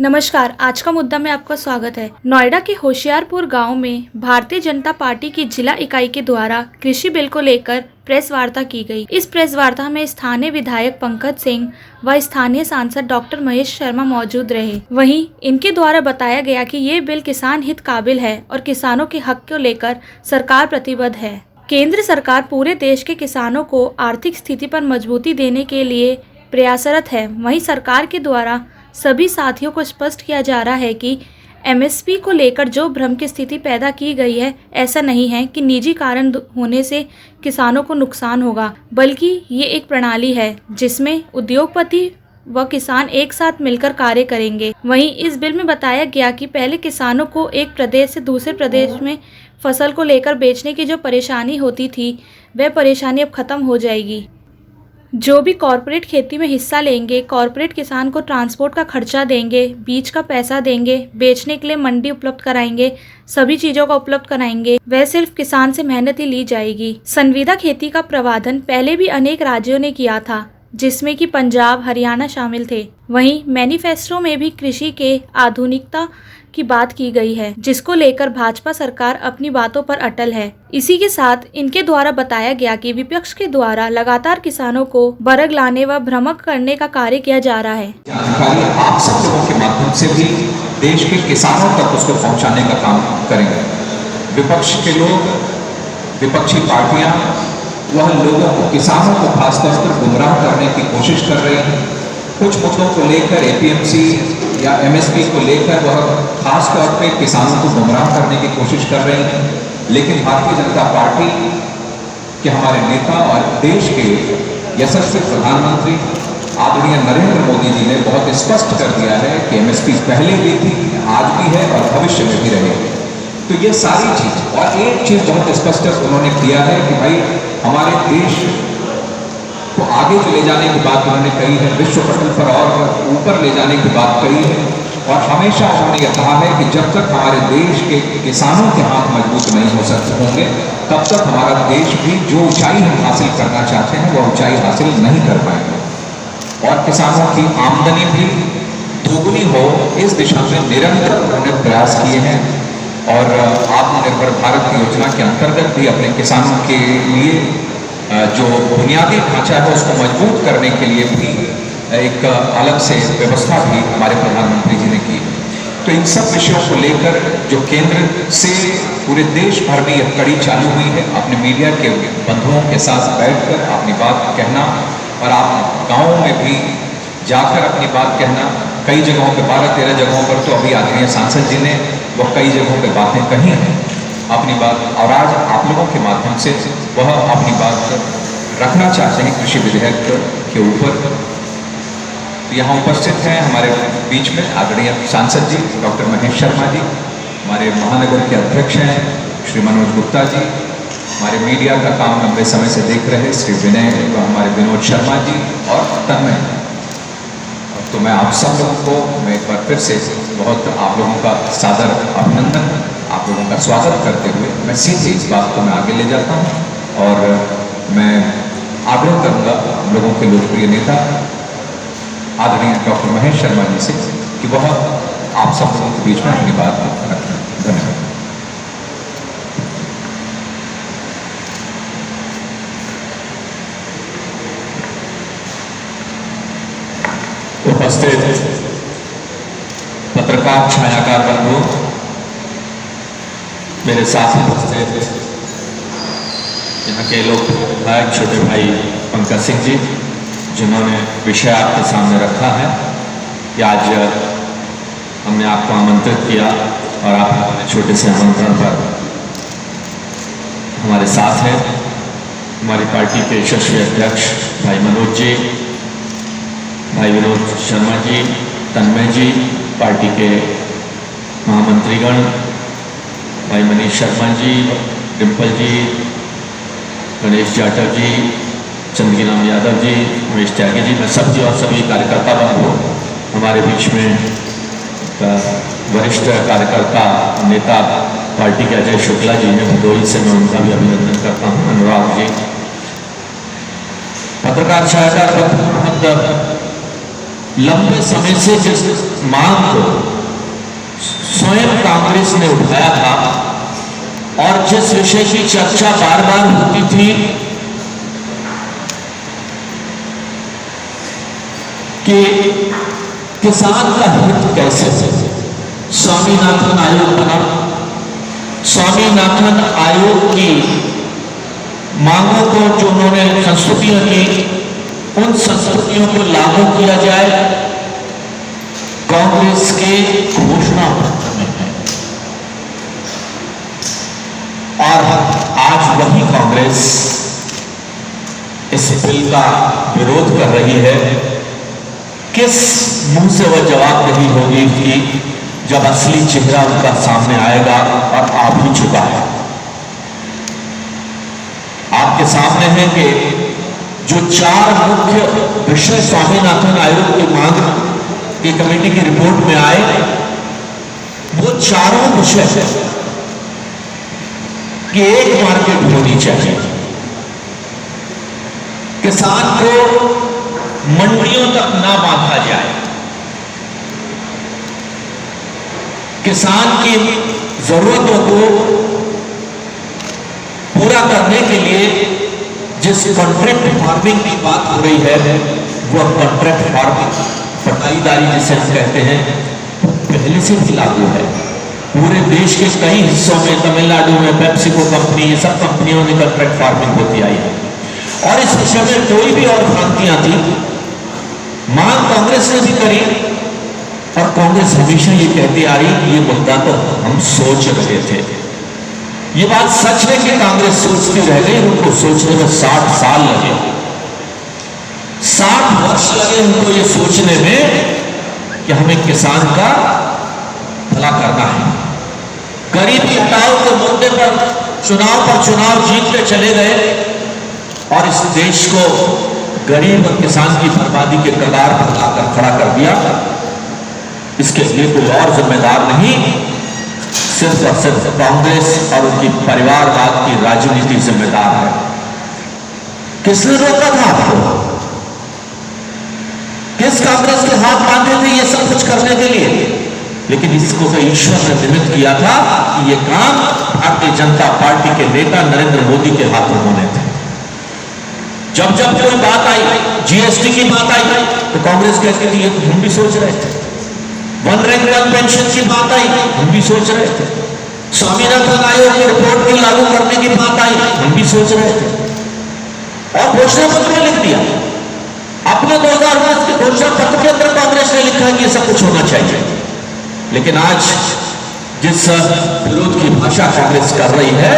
नमस्कार, आज का मुद्दा में आपका स्वागत है। नोएडा के होशियारपुर गांव में भारतीय जनता पार्टी की जिला इकाई के द्वारा कृषि बिल को लेकर प्रेस वार्ता की गई। इस प्रेस वार्ता में स्थानीय विधायक पंकज सिंह व स्थानीय सांसद डॉक्टर महेश शर्मा मौजूद रहे। वहीं इनके द्वारा बताया गया कि ये बिल किसान हित काबिल है और किसानों के हक को लेकर सरकार प्रतिबद्ध है। केंद्र सरकार पूरे देश के किसानों को आर्थिक स्थिति पर मजबूती देने के लिए प्रयासरत है। वहीं सरकार के द्वारा सभी साथियों को स्पष्ट किया जा रहा है कि एमएसपी को लेकर जो भ्रम की स्थिति पैदा की गई है, ऐसा नहीं है कि निजी कारण होने से किसानों को नुकसान होगा, बल्कि ये एक प्रणाली है जिसमें उद्योगपति व किसान एक साथ मिलकर कार्य करेंगे। वहीं इस बिल में बताया गया कि पहले किसानों को एक प्रदेश से दूसरे प्रदेश में फसल को लेकर बेचने की जो परेशानी होती थी, वह परेशानी अब खत्म हो जाएगी। जो भी कॉरपोरेट खेती में हिस्सा लेंगे, कॉरपोरेट किसान को ट्रांसपोर्ट का खर्चा देंगे, बीज का पैसा देंगे, बेचने के लिए मंडी उपलब्ध कराएंगे, सभी चीजों का उपलब्ध कराएंगे, वह सिर्फ किसान से मेहनत ही ली जाएगी। संविदा खेती का प्रावधान पहले भी अनेक राज्यों ने किया था, जिसमें कि पंजाब, हरियाणा शामिल थे। वहीं मैनिफेस्टो में भी कृषि के आधुनिकता की बात की गई है, जिसको लेकर भाजपा सरकार अपनी बातों पर अटल है। इसी के साथ इनके द्वारा बताया गया कि विपक्ष के द्वारा लगातार किसानों को बरग लाने व भ्रमक करने का कार्य किया जा रहा है। जानकारी आप सब लोगों के माध्यम से भी देश के किसानों तक उसको पहुंचाने का काम करेंगे। विपक्ष के लोग, विपक्षी पार्टियां, वह लोगों को, किसानों को खासतौर पर गुमराह करने की कोशिश कर रही हैं। कुछ मुद्दों को लेकर एपीएमसी या एमएसपी को लेकर वह खास तौर पे किसानों को गुमराह करने की कोशिश कर रही हैं। लेकिन भारतीय जनता पार्टी के हमारे नेता और देश के यशस्वी प्रधानमंत्री आदरणीय नरेंद्र मोदी जी ने बहुत स्पष्ट कर दिया है कि एमएसपी पहले भी थी, आज भी है और भविष्य में भी रहेगी। तो ये सारी चीज, और एक चीज बहुत स्पष्ट उन्होंने किया है कि भाई हमारे देश को आगे जो ले जाने की बात उन्होंने कही है, विश्व पटल पर और ऊपर ले जाने की बात कही है। और हमेशा उन्होंने यह कहा है कि जब तक हमारे देश के किसानों के हाथ मजबूत नहीं हो सकते होंगे, तब तक हमारा देश भी जो ऊंचाई हम हासिल करना चाहते हैं वह ऊंचाई हासिल नहीं कर पाएंगे। और किसानों की आमदनी भी दोगुनी हो, इस दिशा में निरंतर उन्होंने प्रयास किए हैं। और आत्मनिर्भर भारत की योजना के अंतर्गत भी अपने किसानों के लिए जो बुनियादी ढांचा है उसको मजबूत करने के लिए भी एक अलग से व्यवस्था भी हमारे प्रधानमंत्री जी ने की। तो इन सब विषयों को लेकर जो केंद्र से पूरे देश भर में यह कड़ी चालू हुई है, अपने मीडिया के बंधुओं के साथ बैठकर अपनी बात कहना और आप गाँवों में भी जाकर अपनी बात कहना। कई जगहों पर, 12-13 जगहों पर तो अभी आदरणीय सांसद जी ने वह कई जगहों पर बातें कही हैं अपनी बात, और आज आप लोगों के माध्यम से वह अपनी बात रखना चाहते हैं कृषि विधेयक के ऊपर। तो यहाँ उपस्थित हैं हमारे बीच में आदरणीय सांसद जी डॉक्टर महेश शर्मा जी, हमारे महानगर के अध्यक्ष हैं श्री मनोज गुप्ता जी, हमारे मीडिया का काम लंबे समय से देख रहे श्री विनय व हमारे विनोद शर्मा जी और तन्मय। तो मैं आप सब लोगों को मैं एक बार फिर से बहुत आप लोगों का सादर अभिनंदन, आप लोगों का स्वागत करते हुए मैं सीधे इस बात को मैं आगे ले जाता हूँ। और मैं आग्रह करूँगा हम लोगों के लोकप्रिय नेता आदरणीय डॉक्टर महेश शर्मा जी से कि वह आप सब लोगों के बीच में अपनी बात रखें। धन्यवाद। उपस्थित पत्रकार, छायाकार बंधु, मेरे साथ उपस्थित यहाँ के लोग विधायक छोटे भाई पंकज सिंह जी, जिन्होंने विषय आपके सामने रखा है कि आज हमने आपको आमंत्रित किया और आप हमारे छोटे से आमंत्रण पर हमारे साथ हैं। हमारी पार्टी के यशस्वी अध्यक्ष भाई मनोज जी, भाई विनोद शर्मा जी, तन्मय जी, पार्टी के महामंत्रीगण भाई मनीष शर्मा जी, डिम्पल जी, गणेश जाटव जी, चंद्रगिराम यादव जी, महेश त्यागी जी, मैं सब जी और सभी कार्यकर्ता बंधु, हमारे बीच में वरिष्ठ कार्यकर्ता नेता पार्टी के अजय शुक्ला जी हैं, भदोही से मैं उनका भी अभिनंदन करता हूँ, अनुराग जी, पत्रकार छायाकार लंबे समय से जिस मांग को स्वयं कांग्रेस ने उठाया था और जिस विषय की चर्चा बार बार होती थी कि किसान का हित कैसे स्वामीनाथन आयोग बना, स्वामीनाथन आयोग की मांगों को जो उन्होंने संस्तुतियां की, उन संस्तुतियों को लागू किया जाए, कांग्रेस के घोषणा पत्र में है। और आज वही कांग्रेस इस बिल का विरोध कर रही है। किस मुंह से वह जवाब नहीं होगी कि जब असली चेहरा उनका सामने आएगा, और आ भी चुका है। आपके सामने है कि जो 4 मुख्य विषय स्वामीनाथन आयोग की मांग की कमेटी की रिपोर्ट में आए, वो चारों विषय की एक मार्केट होनी चाहिए। किसान को मंडियों तक ना बांधा जाए, किसान की जरूरतों को पूरा करने के लिए जिस कॉन्ट्रैक्ट फार्मिंग की बात हो रही है, वह कॉन्ट्रैक्ट फार्मिंग, पट्टाईदारी जिसे हम कहते हैं, पहले से भी लागू है। पूरे देश के कई हिस्सों में, तमिलनाडु में पेप्सिको कंपनी, ये सब कंपनियों ने कॉन्ट्रैक्ट फार्मिंग होती आई है। और इस विषय में कोई भी और भ्रांतियां थी, मांग कांग्रेस ने भी करी, और कांग्रेस हमेशा ये कहती आ रही कि ये मुद्दा तो हम सोच रहे थे। ये बात सच है कि कांग्रेस सोचती रह गई, उनको सोचने में 60 साल लगे, 60 वर्ष लगे उनको ये सोचने में कि हमें किसान का भला करना है। गरीबी हटाओ के मुद्दे पर चुनाव जीतते चले गए, और इस देश को गरीब और किसान की बर्बादी के कगार पर लाकर खड़ा कर दिया। इसके लिए कोई और जिम्मेदार नहीं, सिर्फ और सिर्फ कांग्रेस और उनकी परिवारवाद की राजनीति जिम्मेदार है। किसने रोका था आपको? किस कांग्रेस के हाथ बांधे थे ये सब कुछ करने के लिए? लेकिन इसको तो ईश्वर ने निमित्त किया था कि ये काम भारतीय जनता पार्टी के नेता नरेंद्र मोदी के हाथों होने थे। जब जब कोई बात आई, जीएसटी की बात आई, तो कांग्रेस कहती थी ये तो हम भी सोच रहे थे। वन रैंक वन पेंशन की बात आई, हम भी सोच रहे थे। स्वामीनाथन आयोग की रिपोर्ट की लागू करने की बात आई, हम भी सोच रहे थे। और घोषणा पत्र में लिख दिया, अपने 2019 के घोषणा पत्र के अंदर कांग्रेस ने लिखा कि ये सब कुछ होना चाहिए। लेकिन आज जिस विरोध की भाषा कांग्रेस कर रही है,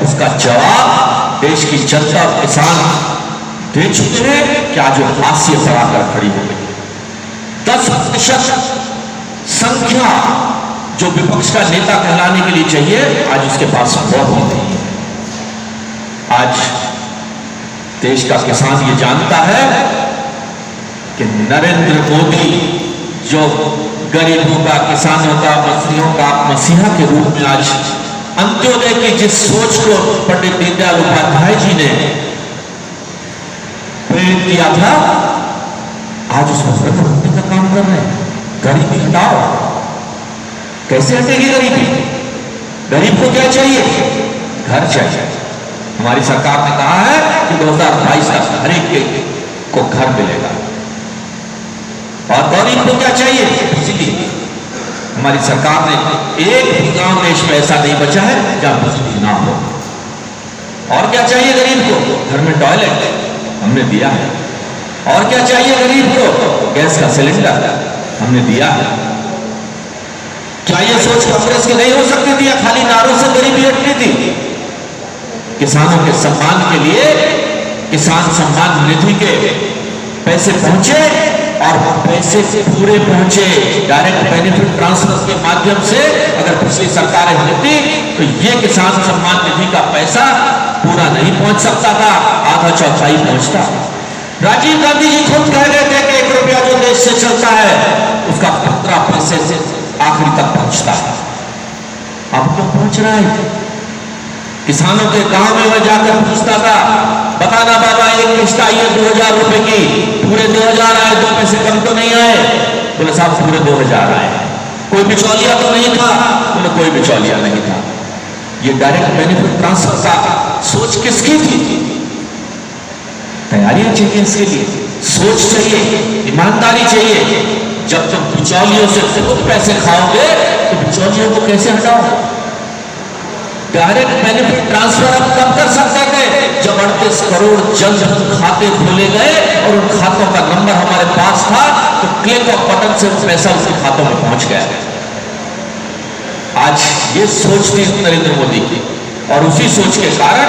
उसका जवाब देश की जनता और किसान दे चुके हैं कि आज हास्य पर आकर खड़ी हो गई। 10% संख्या जो विपक्ष का नेता कहलाने के लिए चाहिए, आज उसके पास बहुत नहीं है। आज देश का किसान ये जानता है कि नरेंद्र मोदी जो गरीबों का, किसानों का, मजदूरों का मसीहा के रूप में आज अंत्योदय की जिस सोच को पंडित दीनदयाल उपाध्याय जी ने प्रेरित किया था, आज उसको खत्म होने का काम कर रहे हैं। गरीबी हटाओ। कैसे हटेगी गरीबी? गरीब को क्या चाहिए? घर चाहिए। हमारी सरकार ने कहा है कि 2022 तक हर एक को घर मिलेगा। और गरीब को क्या चाहिए? बिजली। हमारी सरकार ने एक भी गांव देश में ऐसा नहीं बचा है जहां बिजली ना हो। और क्या चाहिए गरीब को? घर में टॉयलेट हमने दिया है। और क्या चाहिए गरीब को? गैस का सिलेंडर हमने दिया है। क्या ये सोच कांग्रेस की नहीं हो सकती थी, या खाली नारों से गरीबी हटनी थी? किसानों के सम्मान के लिए किसान सम्मान निधि के पैसे पहुंचे, और पैसे पूरे पहुंचे। डायरेक्ट बेनिफिट ट्रांसफर के माध्यम से अगर पिछली सरकारें होती तो ये किसान सम्मान निधि का पैसा पूरा नहीं पहुंच सकता था, आधा चौथाई पहुंचता। राजीव गांधी जी खुद कह रहे थे कि 1 रुपया जो देश से चलता है उसका 15 पैसे से आखिरी तक पहुंचता है। अब क्यों पहुंच रहा है? किसानों के गांव में वह जाकर पूछता था, बताना बाबा एक किस्त आई है 2000 रुपए की, पूरे 2000 आए, 2 रुपए से कम तो नहीं आए? बोले साहब पूरे 2000 आए। कोई बिचौलिया तो नहीं था? बोले कोई बिचौलिया नहीं था। ये डायरेक्ट बेनिफिट ट्रांसफर का सोच किसकी थी? तैयारियां चाहिए इसके लिए, सोच चाहिए, ईमानदारी चाहिए। जब तुम बिचौलियों से खुद पैसे खाओगे तो बिचौलियों को कैसे हटाओ? डायरेक्ट बेनिफिट ट्रांसफर अब कब कर सकते थे? जब 38 करोड़ जन खाते खोले गए और उन खातों का नंबर हमारे पास था, तो क्लिक ऑफ बटन से पैसा उसके खातों में पहुंच गया। आज ये सोच थी नरेंद्र मोदी की, और उसी सोच के कारण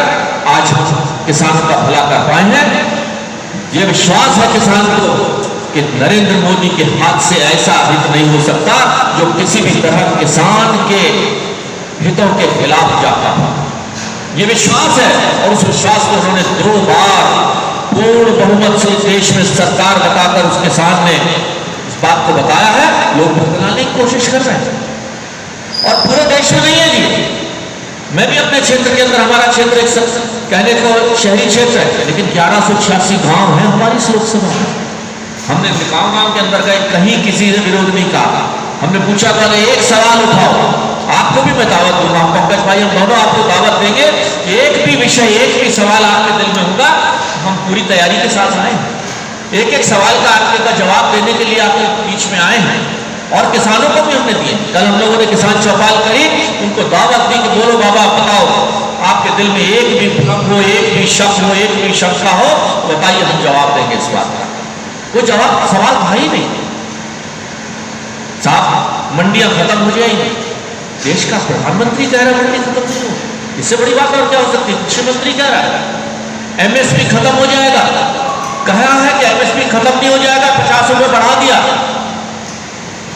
आज किसानों का भला कर पाए हैं। ये विश्वास है किसान को कि नरेंद्र मोदी के हाथ से ऐसा हित नहीं हो सकता जो किसी भी तरह किसान के हितों के खिलाफ जाता है। ये विश्वास है, और उस विश्वास को उन्होंने 2 बार पूर्ण बहुमत से देश में सरकार बताकर उस किसान ने इस बात को बताया है। लोग बदलाने की कोशिश कर रहे हैं, और पूरे देश में नहीं है जी। मैं भी अपने क्षेत्र के अंदर, हमारा क्षेत्र एक कहने को शहरी क्षेत्र है, लेकिन 1186 गांव है हमारी इस लोकसभा में। हमने गांव के अंदर गए, कहीं किसी ने विरोध नहीं कहा। हमने पूछा था एक सवाल उठाओ, आपको भी मैं दावत दूंगा, पंकज भाई हम दोनों आपको दावत देंगे, एक भी विषय, एक भी सवाल आपके दिल में होगा, हम पूरी तैयारी के साथ आए। एक सवाल का आपके जवाब देने के लिए आपके बीच में आए हैं, और किसानों को भी हमने दिए। कल हम लोगों ने किसान चौपाल करी, उनको दावत दी कि बोलो बाबा, बताओ आपके दिल में एक भी भ्रम हो, एक भी शक हो, एक भी शंका हो, बताइए, हम जवाब देंगे इस बात का। वो जवाब सवाल था ही नहीं साहब। मंडियां खत्म हो जाएंगी, देश का प्रधानमंत्री कह रहा है मंडी खत्म नहीं हो, इससे बड़ी बात और क्या हो सकती है? कृषि मंत्री कह रहा है एमएसपी खत्म हो जाएगा। कहा है कि एमएसपी खत्म नहीं हो जाएगा, 50 रुपए बढ़ा दिया।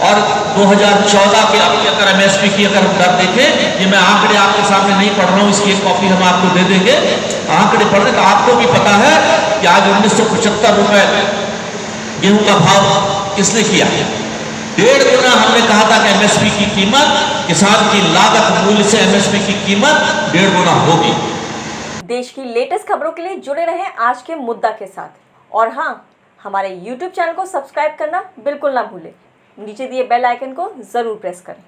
और 2014 के आपकी अगर एमएसपी की अगर हम दर देखें, ये मैं आंकड़े आपके सामने नहीं पढ़ रहा हूं, इसकी एक कॉपी हम आपको दे देंगे। आंकड़े पढ़ रहे तो आपको भी पता है कि आज 1975 रुपए गेहूं का भाव किसने किया? 1.5 गुना हमने कहा था कि एमएसपी की कीमत, किसान की लागत मूल्य से एमएसपी की कीमत 1.5 गुना होगी। देश की लेटेस्ट खबरों के लिए जुड़े रहें आज के मुद्दा के साथ, और हाँ, हमारे YouTube चैनल को सब्सक्राइब करना बिल्कुल ना भूलें। नीचे दिए बेल आइकन को जरूर प्रेस करें।